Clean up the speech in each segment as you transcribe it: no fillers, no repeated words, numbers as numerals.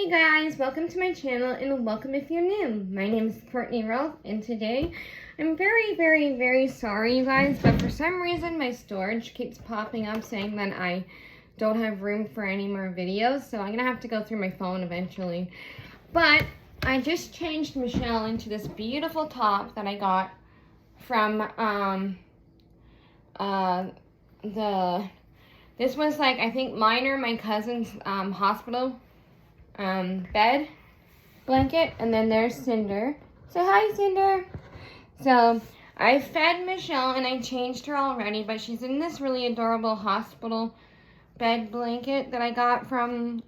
Hey you guys, welcome to my channel and welcome if you're new. My name is Courtneyrolph and today I'm very sorry you guys, but for some reason my storage keeps popping up saying that I don't have room for any more videos, so I'm gonna have to go through my phone eventually. But I just changed Michelle into this beautiful top that I got from this was like, I think mine or my cousin's hospital bed blanket, and then there's Cinder. Say hi, Cinder. So I fed Michelle and I changed her already, but she's in this really adorable hospital bed blanket that I got from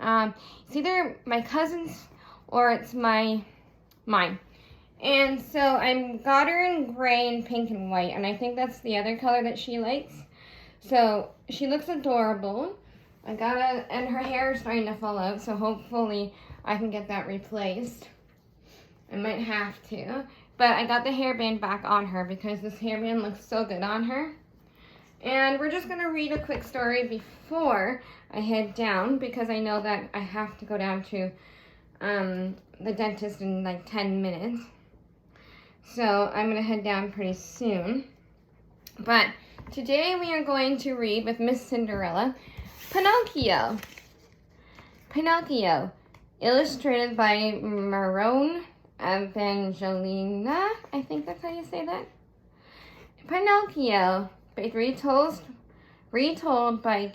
it's either my cousin's or it's mine. And so I got her in gray and pink and white, and I think that's the other color that she likes. So she looks adorable. And her hair is starting to fall out, so hopefully I can get that replaced. I might have to. But I got the hairband back on her because this hairband looks so good on her. And we're just gonna read a quick story before I head down because I know that I have to go down to the dentist in like 10 minutes. So I'm gonna head down pretty soon. But today we are going to read with Miss Cinderella, Pinocchio. Pinocchio, illustrated by Marone Evangelina. I think that's how you say that. Pinocchio, retold by,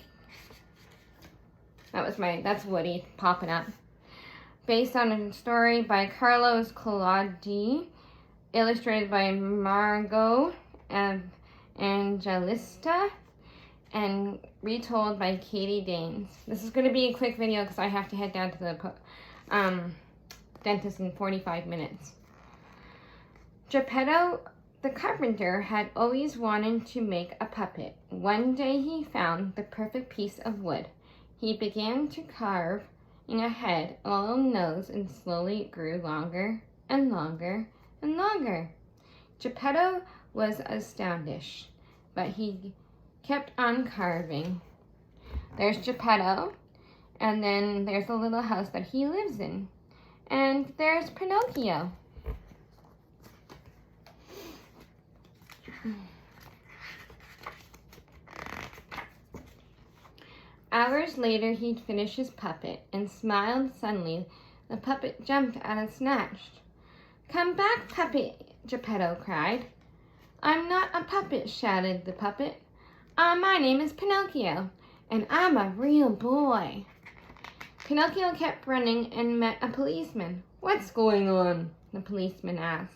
that's Woody popping up. Based on a story by Carlos Collodi, illustrated by Margot Evangelista, and retold by Katie Danes. This is going to be a quick video because I have to head down to the dentist in 45 minutes. Geppetto the carpenter had always wanted to make a puppet. One day he found the perfect piece of wood. He began to carve in a head, a little nose, and slowly it grew longer and longer and longer. Geppetto was astonished, but he kept on carving. There's Geppetto, and then there's the little house that he lives in. And there's Pinocchio. Hours later, he'd finished his puppet and smiled suddenly. The puppet jumped out and snatched. "Come back, puppet," Geppetto cried. "I'm not a puppet," shouted the puppet. My name is Pinocchio, and I'm a real boy." Pinocchio kept running and met a policeman. "What's going on?" the policeman asked.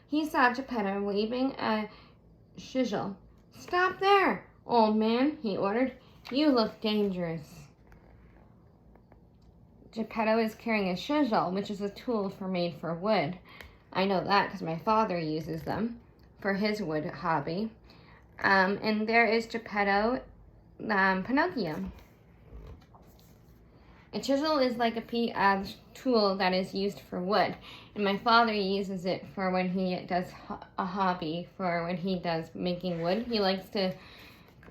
He saw Geppetto waving a chisel. "Stop there, old man," he ordered. "You look dangerous." Geppetto is carrying a chisel, which is a tool made for wood. I know that because my father uses them for his wood hobby. And there is Geppetto, Pinocchio. A chisel is like a tool that is used for wood, and my father uses it for when he does a hobby, for when he does making wood. He likes to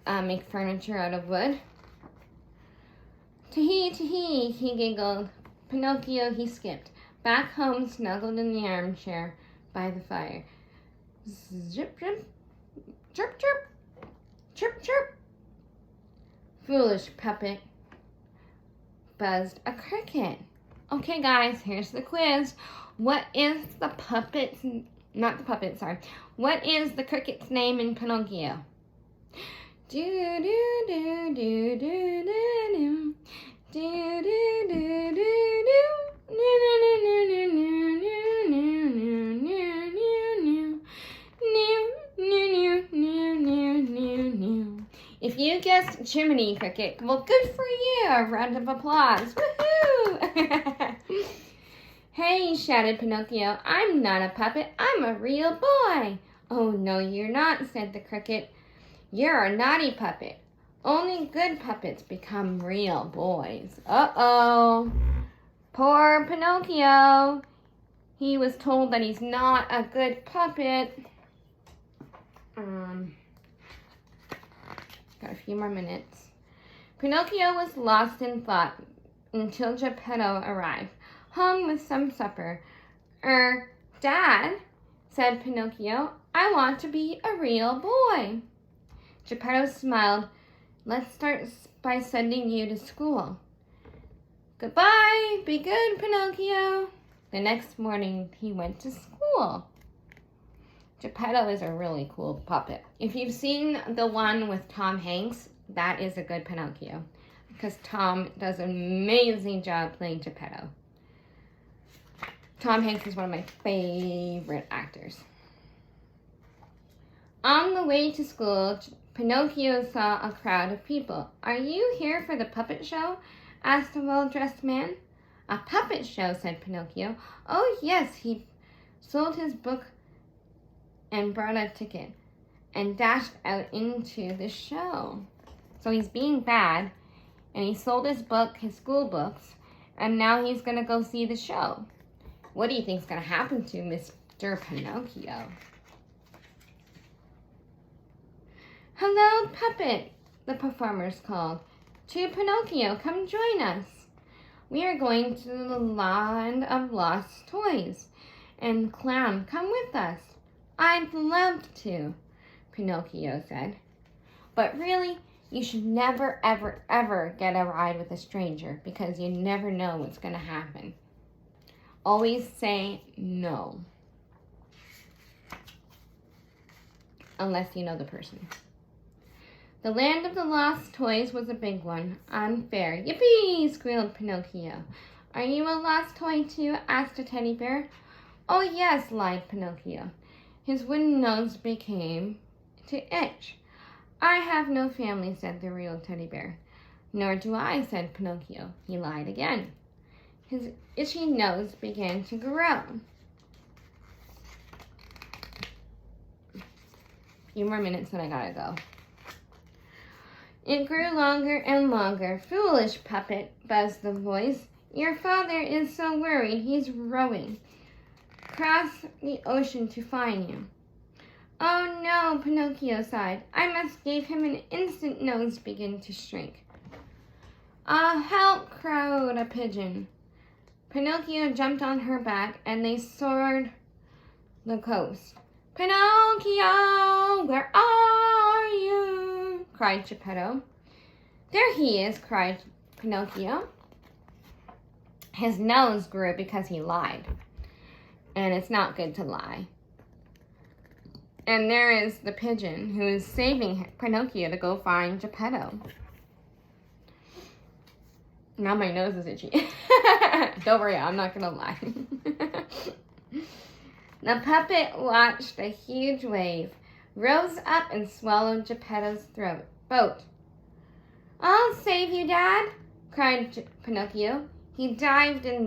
make furniture out of wood. "Tee-hee, tee-hee," he giggled. Pinocchio, he skipped. Back home, snuggled in the armchair by the fire. Zip, zip. Chirp, chirp, chirp, chirp. "Foolish puppet," buzzed a cricket. Okay, guys, here's the quiz. What is the cricket's name in Pinocchio? Do do do do do do do do do do If you guessed Chimney Cricket, well, good for you. A round of applause. Woohoo! "Hey," shouted Pinocchio, "I'm not a puppet. I'm a real boy." "Oh, no, you're not," said the cricket. "You're a naughty puppet. Only good puppets become real boys." Uh-oh. Poor Pinocchio. He was told that he's not a good puppet. Got a few more minutes. Pinocchio was lost in thought. until Geppetto arrived, home with some supper. Dad, said Pinocchio, I want to be a real boy. Geppetto smiled. Let's start by sending you to school. Goodbye, be good, Pinocchio. The next morning, he went to school. Geppetto is a really cool puppet. If you've seen the one with Tom Hanks, that is a good Pinocchio, because Tom does an amazing job playing Geppetto. Tom Hanks is one of my favorite actors. On the way to school, Pinocchio saw a crowd of people. Are you here for the puppet show? Asked a well-dressed man. A puppet show, said Pinocchio. Oh, yes, he sold his book and brought a ticket and dashed out into the show. So he's being bad, and he sold his book, his school books, and now he's going to go see the show. What do you think's going to happen to Mr. Pinocchio? Hello, puppet, the performers called. To Pinocchio, come join us. We are going to the land of lost toys. And Clown, come with us. I'd love to, Pinocchio said. But really, you should never, ever, ever get a ride with a stranger because you never know what's going to happen. Always say no. Unless you know the person. The land of the lost toys was a big one. Unfair. Yippee! Squealed Pinocchio. Are you a lost toy too? Asked a teddy bear. Oh yes, lied Pinocchio. His wooden nose began to itch. I have no family, said the real teddy bear. Nor do I, said Pinocchio. He lied again. His itchy nose began to grow. A few more minutes and I gotta go. It grew longer and longer. Foolish puppet, buzzed the voice. Your father is so worried he's rowing across the ocean to find you. Oh no, Pinocchio sighed. I must give him an instant. Nose began to shrink. Help, crowed a pigeon. Pinocchio jumped on her back and they soared the coast. Pinocchio, where are you? Cried Geppetto. There he is, cried Pinocchio. His nose grew because he lied. And it's not good to lie. And there is the pigeon who is saving Pinocchio to go find Geppetto. Now my nose is itchy. Don't worry, I'm not gonna lie. The puppet watched a huge wave, rose up and swallowed Geppetto's boat. I'll save you, Dad, cried Pinocchio. He dived in